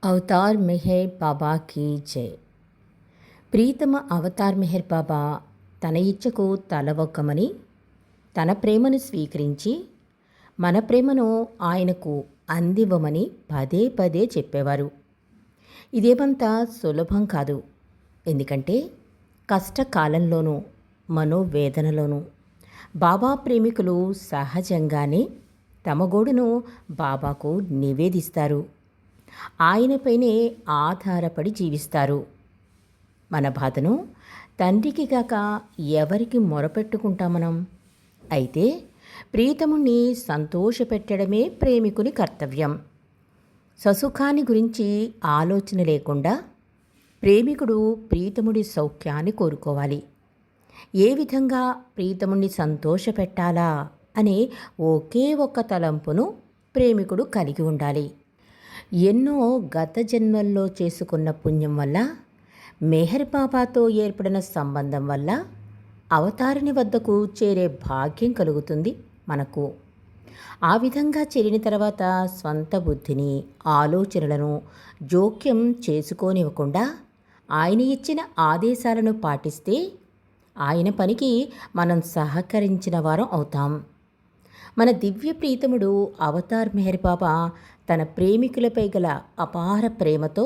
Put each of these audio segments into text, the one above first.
Avatar Meher బాబా key జై. ప్రీతమ Avatar Meher బాబా తన ఇచ్చకు తల ఒగ్గమని తన ప్రేమను స్వీకరించి మన ప్రేమను ఆయనకు అందివ్వమని పదే పదే చెప్పేవారు. ఇదేమంత సులభం కాదు. ఎందుకంటే కష్టకాలంలోనూ మనోవేదనలోనూ బాబా ప్రేమికులు సహజంగానే తమ గోడును బాబాకు నివేదిస్తారు. ఆయనపైనే ఆధారపడి జీవిస్తారు. మన బాధను తండ్రికి కాక ఎవరికి మొరపెట్టుకుంటాం మనం? అయితే ప్రీతముణ్ణి సంతోషపెట్టడమే ప్రేమికుని కర్తవ్యం. ససుఖాన్ని గురించి ఆలోచన లేకుండా ప్రేమికుడు ప్రీతముడి సౌఖ్యాన్ని కోరుకోవాలి. ఏ విధంగా ప్రీతముణ్ణి సంతోషపెట్టాలా అనే ఒకే ఒక్క తలంపును ప్రేమికుడు కలిగి ఉండాలి. ఎన్నో గత జన్మల్లో చేసుకున్న పుణ్యం వల్ల, మెహర్ బాబాతో ఏర్పడిన సంబంధం వల్ల అవతారిని వద్దకు చేరే భాగ్యం కలుగుతుంది మనకు. ఆ విధంగా చేరిన తర్వాత స్వంత బుద్ధిని, ఆలోచనలను జోక్యం చేసుకోనివ్వకుండా ఆయన ఇచ్చిన ఆదేశాలను పాటిస్తే ఆయన పనికి మనం సహకరించిన వారం అవుతాం. మన దివ్య ప్రీతముడు అవతార్ మెహర్ బాబా తన ప్రేమికులపై గల అపార ప్రేమతో,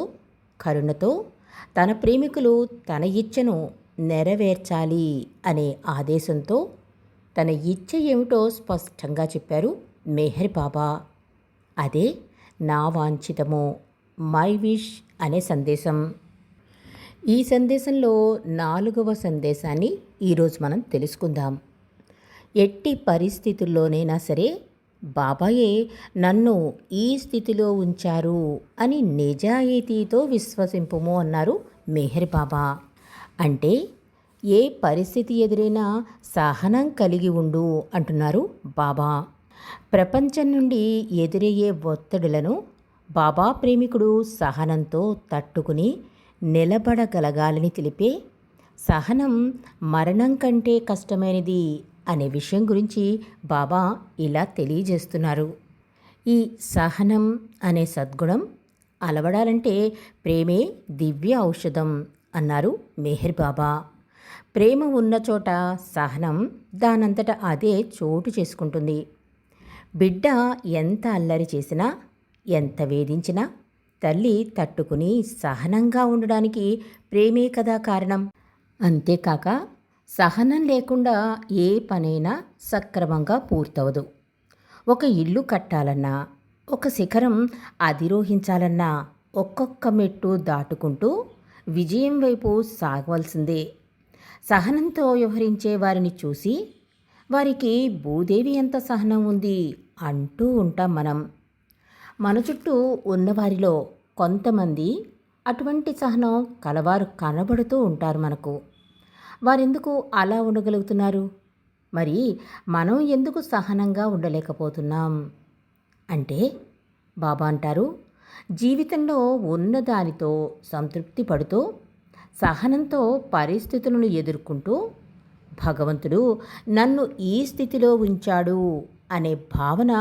కరుణతో తన ప్రేమికులు తన ఇచ్చను నెరవేర్చాలి అనే ఆదేశంతో తన ఇచ్చ ఏమిటో స్పష్టంగా చెప్పారు మెహర్ బాబా. అదే నా వాంఛితము, మై విష్ అనే సందేశం. ఈ సందేశంలో 4వ సందేశాన్ని ఈరోజు మనం తెలుసుకుందాం. ఎట్టి పరిస్థితుల్లోనైనా సరే బాబాయే నన్ను ఈ స్థితిలో ఉంచారు అని నిజాయితీతో విశ్వసింపుము అన్నారు మెహర్ బాబా. అంటే ఏ పరిస్థితి ఎదురైనా సహనం కలిగి ఉండు అంటున్నారు బాబా. ప్రపంచం నుండి ఎదురయ్యే ఒత్తిడులను బాబా ప్రేమికుడు సహనంతో తట్టుకుని నిలబడగలగాలని తెలిపే సహనం మరణం కంటే కష్టమైనది అనే విషయం గురించి బాబా ఇలా తెలియజేస్తున్నారు. ఈ సహనం అనే సద్గుణం అలవడాలంటే ప్రేమే దివ్య ఔషధం అన్నారు మెహర్ బాబా. ప్రేమ ఉన్న చోట సహనం దానంతట అదే చోటు చేసుకుంటుంది. బిడ్డ ఎంత అల్లరి చేసినా, ఎంత వేధించినా తల్లి తట్టుకుని సహనంగా ఉండడానికి ప్రేమే కదా కారణం. అంతేకాక సహనం లేకుండా ఏ పనైనా సక్రమంగా పూర్తవదు. ఒక ఇల్లు కట్టాలన్నా, ఒక శిఖరం అధిరోహించాలన్నా ఒక్కొక్క మెట్టు దాటుకుంటూ విజయం వైపు సాగవలసిందే. సహనంతో వ్యవహరించే వారిని చూసి వారికి భూదేవి ఎంత సహనం ఉంది అంటూ ఉంటాం మనం. మన చుట్టూ ఉన్నవారిలో కొంతమంది అటువంటి సహనం కలవారు కనబడుతూ ఉంటారు మనకు. వారెందుకు అలా ఉండగలుగుతున్నారు? మరి మనం ఎందుకు సహనంగా ఉండలేకపోతున్నాం? అంటే బాబా అంటారు, జీవితంలో ఉన్నదానితో సంతృప్తి పడుతూ సహనంతో పరిస్థితులను ఎదుర్కొంటూ భగవంతుడు నన్ను ఈ స్థితిలో ఉంచాడు అనే భావన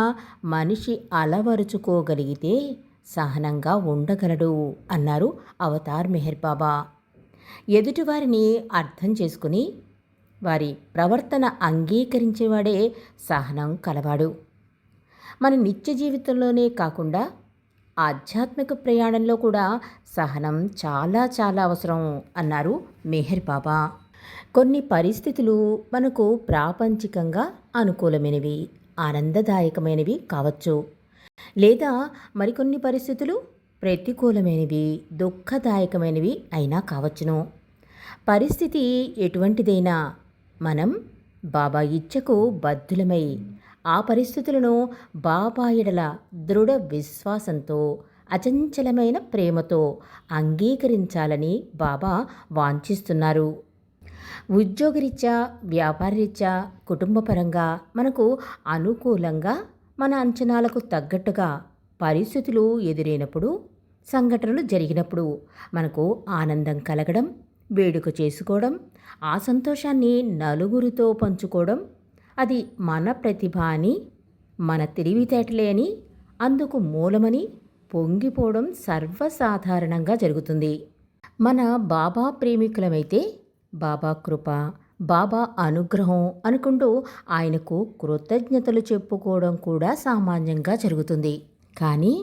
మనిషి అలవరుచుకోగలిగితే సహనంగా ఉండగలడు అన్నారు అవతార్ మెహర్ బాబా. ఎదుటివారిని అర్థం చేసుకుని వారి ప్రవర్తన అంగీకరించేవాడే సహనం కలవాడు. మన నిత్య జీవితంలోనే కాకుండా ఆధ్యాత్మిక ప్రయాణంలో కూడా సహనం చాలా చాలా అవసరం అన్నారు మెహర్ బాబా. కొన్ని పరిస్థితులు మనకు ప్రాపంచికంగా అనుకూలమైనవి, ఆనందదాయకమైనవి కావచ్చు. లేదా మరికొన్ని పరిస్థితులు ప్రతికూలమైనవి, దుఃఖదాయకమైనవి అయినా కావచ్చును. పరిస్థితి ఎటువంటిదైనా మనం బాబా ఇచ్చకు బద్ధులమై ఆ పరిస్థితులను బాబా ఎడల దృఢ విశ్వాసంతో, అచంచలమైన ప్రేమతో అంగీకరించాలని బాబా వాంఛిస్తున్నారు. ఉద్యోగరీత్యా, వ్యాపారరీత్యా, కుటుంబపరంగా మనకు అనుకూలంగా, మన అంచనాలకు తగ్గట్టుగా పరిస్థితులు ఎదురైనప్పుడు, సంఘటనలు జరిగినప్పుడు మనకు ఆనందం కలగడం, వేడుక చేసుకోవడం, ఆ సంతోషాన్ని నలుగురితో పంచుకోవడం, అది మన ప్రతిభ అని, మన తెలివితేటలే అని, అందుకు మూలమని పొంగిపోవడం సర్వసాధారణంగా జరుగుతుంది. మన బాబా ప్రేమికులమైతే బాబా కృప, బాబా అనుగ్రహం అనుకుంటూ ఆయనకు కృతజ్ఞతలు చెప్పుకోవడం కూడా సామాన్యంగా జరుగుతుంది. కానీ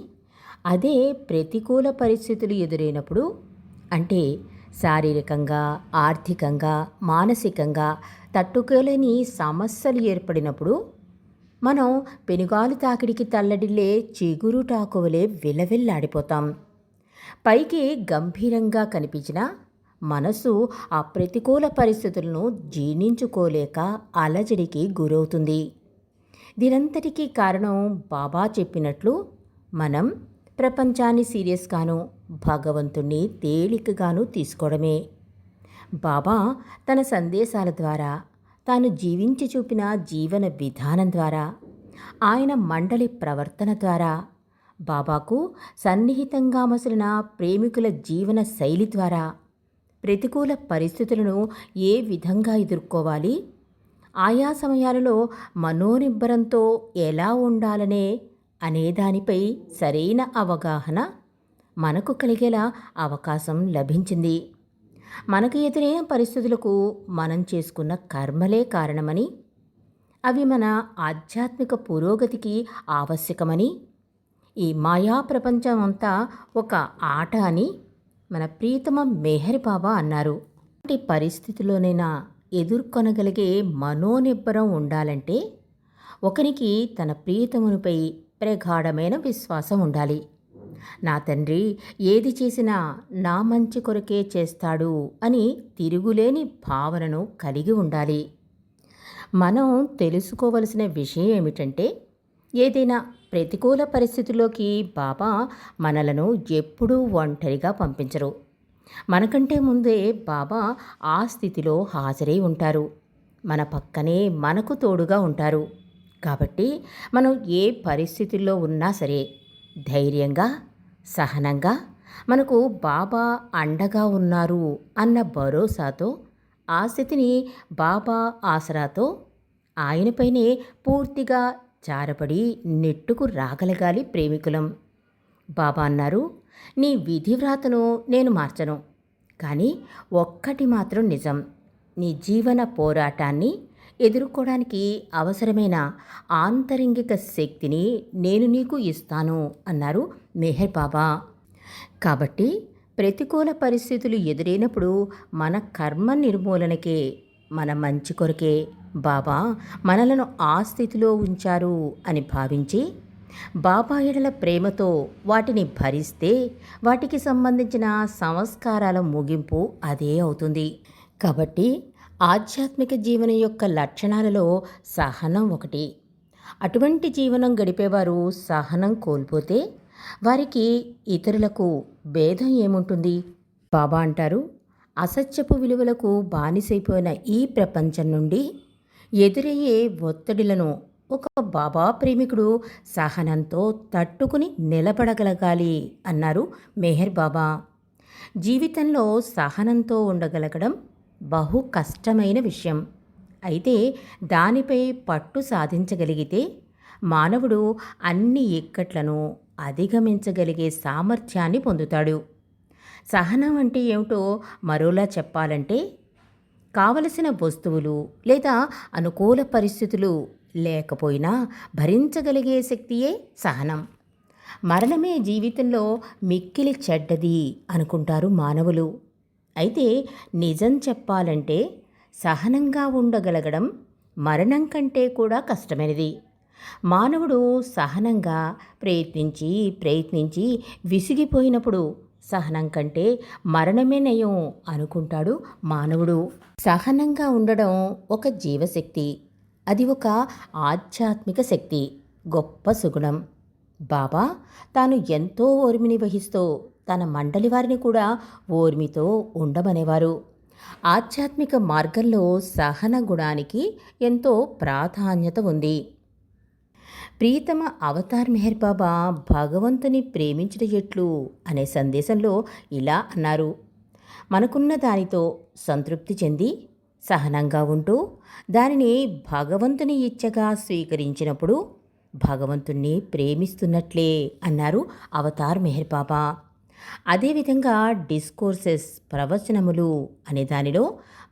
అదే ప్రతికూల పరిస్థితులు ఎదురైనప్పుడు, అంటే శారీరకంగా, ఆర్థికంగా, మానసికంగా తట్టుకోలేని సమస్యలు ఏర్పడినప్పుడు మనం పెనుగాలు తాకిడికి తల్లడిల్లే చిగురుటాకువలే విలవిల్లాడిపోతాం. పైకి గంభీరంగా కనిపించిన మనసు ఆ ప్రతికూల పరిస్థితులను జీర్ణించుకోలేక అలజడికి గురవుతుంది. దీనంతటికీ కారణం బాబా చెప్పినట్లు మనం ప్రపంచాన్ని సీరియస్గాను, భగవంతుణ్ణి తేలికగాను తీసుకోవడమే. బాబా తన సందేశాల ద్వారా, తాను జీవించి చూపిన జీవన విధానం ద్వారా, ఆయన మండలి ప్రవర్తన ద్వారా, బాబాకు సన్నిహితంగా మసలిన ప్రేమికుల జీవన శైలి ద్వారా ప్రతికూల పరిస్థితులను ఏ విధంగా ఎదుర్కోవాలి, ఆయా సమయాలలో మనోనిబ్బరంతో ఎలా ఉండాలనే అనేదానిపై సరైన అవగాహన మనకు కలిగేలా అవకాశం లభించింది. మనకు ఎదురైన పరిస్థితులకు మనం చేసుకున్న కర్మలే కారణమని, అవి మన ఆధ్యాత్మిక పురోగతికి ఆవశ్యకమని, ఈ మాయా ప్రపంచం అంతా ఒక ఆట అని మన ప్రీతమ మెహర్ బాబా అన్నారు. ఇలాంటి పరిస్థితిలోనైనా ఎదుర్కొనగలిగే మనోనిబ్బరం ఉండాలంటే ఒకరికి తన ప్రియతమునిపై ప్రగాఢమైన విశ్వాసం ఉండాలి. నా తండ్రి ఏది చేసినా నా మంచి కొరకే చేస్తాడు అని తిరుగులేని భావనను కలిగి ఉండాలి. మనం తెలుసుకోవలసిన విషయం ఏమిటంటే, ఏదైనా ప్రతికూల పరిస్థితుల్లోకి బాబా మనలను ఎప్పుడూ ఒంటరిగా పంపించరు. మనకంటే ముందే బాబా ఆ స్థితిలో హాజరై ఉంటారు. మన పక్కనే మనకు తోడుగా ఉంటారు. కాబట్టి మనం ఏ పరిస్థితుల్లో ఉన్నా సరే ధైర్యంగా, సహనంగా మనకు బాబా అండగా ఉన్నారు అన్న భరోసాతో, ఆ స్థితిని బాబా ఆసరాతో ఆయనపైనే పూర్తిగా జారపడి నెట్టుకు రాగలగాలి ప్రేమికులం. బాబా అన్నారు, నీ విధివ్రాతను నేను మార్చను, కానీ ఒక్కటి మాత్రం నిజం, నీ జీవన పోరాటాన్ని ఎదుర్కోవడానికి అవసరమైన ఆంతరంగిక శక్తిని నేను నీకు ఇస్తాను అన్నారు మెహర్ బాబా. కాబట్టి ప్రతికూల పరిస్థితులు ఎదురైనప్పుడు మన కర్మ నిర్మూలనకే, మన మంచి కొరకే బాబా మనలను ఆ స్థితిలో ఉంచారు అని భావించి బాబా ఎడల ప్రేమతో వాటిని భరిస్తే వాటికి సంబంధించిన సంస్కారాల ముగింపు అదే అవుతుంది. కాబట్టి ఆధ్యాత్మిక జీవనం యొక్క లక్షణాలలో సహనం ఒకటి. అటువంటి జీవనం గడిపేవారు సహనం కోల్పోతే వారికి ఇతరులకు భేదం ఏముంటుంది? బాబా అంటారు, అసత్యపు విలువలకు బానిసైపోయిన ఈ ప్రపంచం నుండి ఎదురయ్యే ఒత్తిడిలను ఒక బాబా ప్రేమికుడు సహనంతో తట్టుకుని నిలబడగలగాలి అన్నారు మెహర్ బాబా. జీవితంలో సహనంతో ఉండగలగడం బహు కష్టమైన విషయం. అయితే దానిపై పట్టు సాధించగలిగితే మానవుడు అన్ని ఇక్కట్లను అధిగమించగలిగే సామర్థ్యాన్ని పొందుతాడు. సహనం అంటే ఏమిటో మరోలా చెప్పాలంటే, కావలసిన వస్తువులు లేదా అనుకూల పరిస్థితులు లేకపోయినా భరించగలిగే శక్తియే సహనం. మరణమే జీవితంలో మిక్కిలి చెడ్డది అనుకుంటారు మానవులు. అయితే నిజం చెప్పాలంటే సహనంగా ఉండగలగడం మరణం కంటే కూడా కష్టమైనది. మానవుడు సహనంగా ప్రయత్నించి విసిగిపోయినప్పుడు సహనం కంటే మరణమే నయం అనుకుంటాడు మానవుడు. సహనంగా ఉండడం ఒక జీవశక్తి, అది ఒక ఆధ్యాత్మిక శక్తి, గొప్ప సుగుణం. బాబా తాను ఎంతో ఓర్మిని వహిస్తూ తన మండలి వారిని కూడా ఓర్మితో ఉండమనేవారు. ఆధ్యాత్మిక మార్గంలో సహన గుణానికి ఎంతో ప్రాధాన్యత ఉంది. ప్రీతమ అవతార్ మెహర్ బాబా భగవంతుని ప్రేమించుట ఎట్లు అనే సందేశంలో ఇలా అన్నారు, మనకున్న దానితో సంతృప్తి చెంది సహనంగా ఉంటూ దానిని భగవంతుని ఇచ్చగా స్వీకరించినప్పుడు భగవంతుణ్ణి ప్రేమిస్తున్నట్లే అన్నారు అవతార్ మెహర్ బాబా. అదేవిధంగా డిస్కోర్సెస్ ప్రవచనములు అనే దానిలో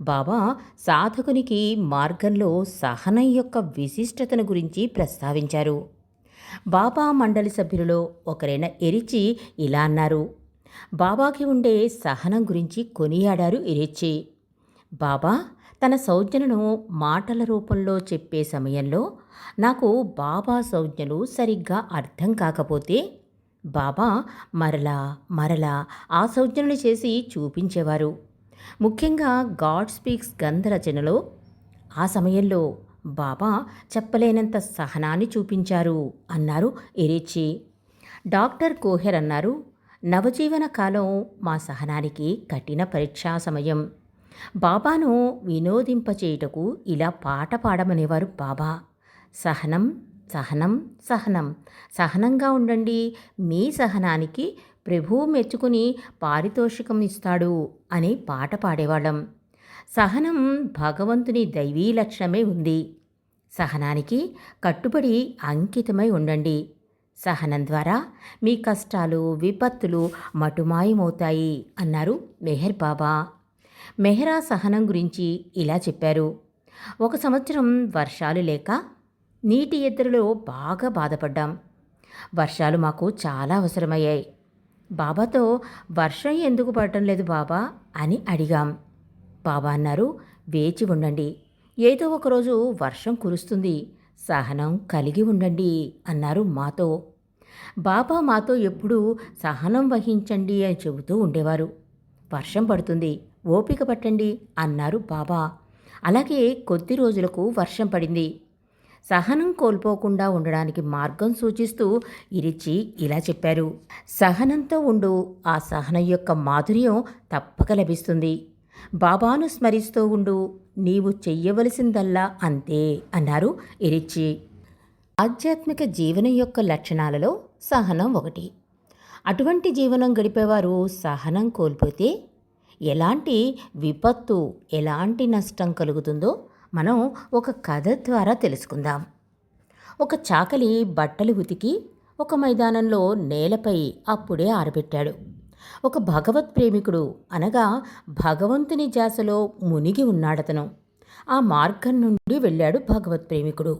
బాబా సాధకునికి మార్గంలో సహనం యొక్క విశిష్టతను గురించి ప్రస్తావించారు. బాబా మండలి సభ్యులలో ఒకరైన ఎరిచి ఇలా అన్నారు. బాబాకి ఉండే సహనం గురించి కొనియాడారు ఎరిచి. బాబా తన సౌజ్ఞలను మాటల రూపంలో చెప్పే సమయంలో నాకు బాబా సౌజ్ఞలు సరిగ్గా అర్థం కాకపోతే బాబా మరలా మరలా ఆ సౌజ్ఞలను చేసి చూపించేవారు. ముఖ్యంగా గాడ్ స్పీక్స్ గ్రంథ రచనలో ఆ సమయంలో బాబా చెప్పలేనంత సహనాన్ని చూపించారు అన్నారు ఎరిచి. డాక్టర్ కోహెర్ అన్నారు, నవజీవన కాలం మా సహనానికి కఠిన పరీక్షా సమయం. బాబాను వినోదింపచేయుటకు ఇలా పాట పాడమనేవారు బాబా. సహనం సహనం సహనం, సహనంగా ఉండండి, మీ సహనానికి ప్రభువు మెచ్చుకుని పారితోషికం ఇస్తాడు అని పాట పాడేవాళ్ళం. సహనం భగవంతుని దైవీ లక్షణమే ఉంది. సహనానికి కట్టుబడి అంకితమై ఉండండి. సహనం ద్వారా మీ కష్టాలు విపత్తులు మటుమాయమవుతాయి అన్నారు మెహర్ బాబా. మెహరా సహనం గురించి ఇలా చెప్పారు. ఒక సంవత్సరం వర్షాలు లేక నీటి ఎద్దడిలో బాగా బాధపడ్డాం. వర్షాలు మాకు చాలా అవసరమయ్యాయి. బాబాతో వర్షం ఎందుకు పడటం లేదు బాబా అని అడిగాం. బాబా అన్నారు, వేచి ఉండండి, ఏదో ఒకరోజు వర్షం కురుస్తుంది, సహనం కలిగి ఉండండి అన్నారు మాతో. బాబా మాతో ఎప్పుడూ సహనం వహించండి అని చెబుతూ ఉండేవారు. వర్షం పడుతుంది, ఓపిక పట్టండి అన్నారు బాబా. అలాగే కొద్ది రోజులకు వర్షం పడింది. సహనం కోల్పోకుండా ఉండడానికి మార్గం సూచిస్తూ ఇరిచి ఇలా చెప్పారు. సహనంతో ఉండు, ఆ సహనం యొక్క మాధుర్యం తప్పక లభిస్తుంది. బాబాను స్మరిస్తూ ఉండు, నీవు చెయ్యవలసిందల్లా అంతే అన్నారు ఇరిచి. ఆధ్యాత్మిక జీవనం యొక్క లక్షణాలలో సహనం ఒకటి. అటువంటి జీవనం గడిపేవారు సహనం కోల్పోతే ఎలాంటి విపత్తు, ఎలాంటి నష్టం కలుగుతుందో మనం ఒక కథ ద్వారా తెలుసుకుందాం. ఒక చాకలి బట్టలు ఉతికి ఒక మైదానంలో నేలపై అప్పుడే ఆరబెట్టాడు. ఒక భగవత్ ప్రేమికుడు అనగా భగవంతుని ధ్యాసలో మునిగి ఉన్నాడతను. ఆ మార్గం నుండి వెళ్ళాడు భగవత్ ప్రేమికుడు.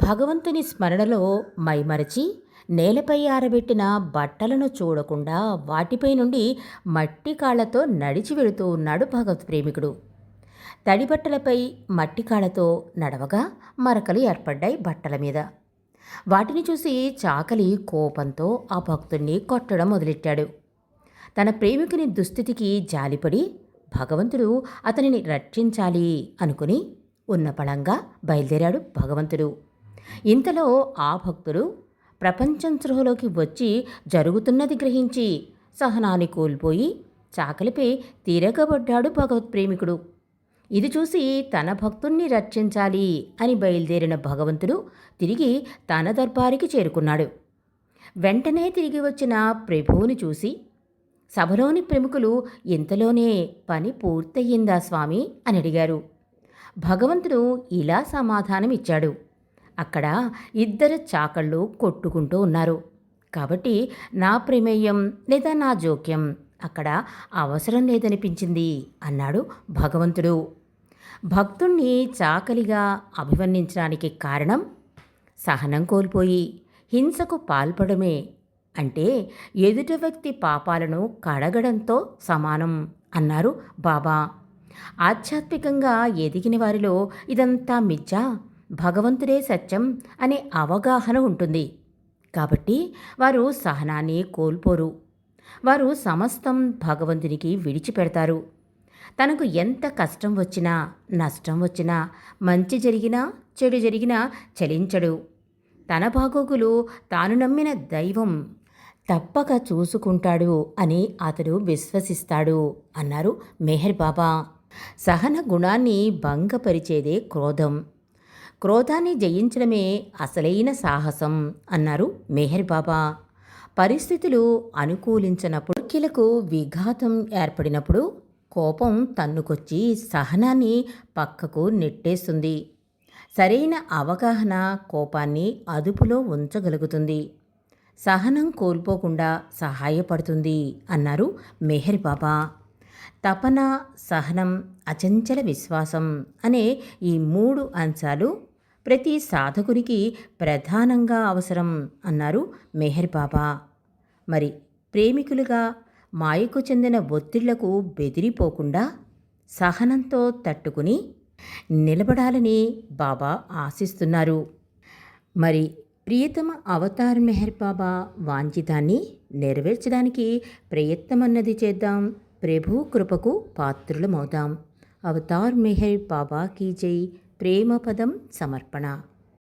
భగవంతుని స్మరణలో మైమరచి నేలపై ఆరబెట్టిన బట్టలను చూడకుండా వాటిపై నుండి మట్టి కాళ్లతో నడిచి వెళుతూ ఉన్నాడు భగవత్ ప్రేమికుడు. తడిబట్టలపై మట్టి కాళ్లతో నడవగా మరకలు ఏర్పడ్డాయి బట్టల మీద. వాటిని చూసి చాకలి కోపంతో ఆ భక్తుణ్ణి కొట్టడం మొదలెట్టాడు. తన ప్రేమికుని దుస్థితికి జాలిపడి భగవంతుడు అతనిని రక్షించాలి అనుకుని ఉన్నపళంగా బయలుదేరాడు భగవంతుడు. ఇంతలో ఆ భక్తుడు ప్రపంచం స్పృహలోకి వచ్చి జరుగుతున్నది గ్రహించి సహనాన్ని కోల్పోయి చాకలిపై తిరగబడ్డాడు భగవత్ ప్రేమికుడు. ఇది చూసి తన భక్తుణ్ణి రక్షించాలి అని బయలుదేరిన భగవంతుడు తిరిగి తన దర్బారికి చేరుకున్నాడు. వెంటనే తిరిగి వచ్చిన ప్రభువుని చూసి, సభలోని ప్రముఖులు ఇంతలోనే పని పూర్తయిందా స్వామి అని అడిగారు. భగవంతుడు ఇలా సమాధానం ఇచ్చాడు. అక్కడ ఇద్దరు చాకళ్ళు కొట్టుకుంటూ ఉన్నారు కాబట్టి నా ప్రమేయం లేదా నా జోక్యం అక్కడ అవసరం లేదనిపించింది అన్నాడు భగవంతుడు. భక్తుణ్ణి చాకలిగా అభివర్ణించడానికి కారణం సహనం కోల్పోయి హింసకు పాల్పడమే, అంటే ఎదుటి వ్యక్తి పాపాలను కడగడంతో సమానం అన్నారు బాబా. ఆధ్యాత్మికంగా ఎదిగిన వారిలో ఇదంతా మిథ్యా, భగవంతుడే సత్యం అనే అవగాహన ఉంటుంది కాబట్టి వారు సహనాన్ని కోల్పోరు. వారు సమస్తం భగవంతునికి విడిచిపెడతారు. తనకు ఎంత కష్టం వచ్చినా నష్టం వచ్చినా మంచి జరిగినా చెడు జరిగినా చలించడు. తన బాగోగులు తాను నమ్మిన దైవం తప్పక చూసుకుంటాడు అని అతడు విశ్వసిస్తాడు అన్నారు మెహర్ బాబా. సహన గుణాన్ని భంగపరిచేదే క్రోధం. క్రోధాన్ని జయించడమే అసలైన సాహసం అన్నారు మెహర్ బాబా. పరిస్థితులు అనుకూలించినప్పుడు కిలకు విఘాతం ఏర్పడినప్పుడు కోపం తన్నుకొచ్చి సహనాన్ని పక్కకు నెట్టేస్తుంది. సరైన అవగాహన కోపాన్ని అదుపులో ఉంచగలుగుతుంది, సహనం కోల్పోకుండా సహాయపడుతుంది అన్నారు మెహర్ బాబా. తపన, సహనం, అచంచల విశ్వాసం అనే ఈ 3 అంశాలు ప్రతి సాధకునికి ప్రధానంగా అవసరం అన్నారు మెహర్ బాబా. మరి ప్రేమికులుగా మాయకు చెందిన ఒత్తిళ్లకు బెదిరిపోకుండా సహనంతో తట్టుకుని నిలబడాలని బాబా ఆశిస్తున్నారు. మరి ప్రియతమ అవతార్ మెహర్ బాబా వాంఛితాన్ని నెరవేర్చడానికి ప్రయత్నమన్నది చేద్దాం. ప్రభు కృపకు పాత్రులమవుదాం. అవతార్ మెహర్ బాబా కీ జై. ప్రేమ పదం సమర్పణ.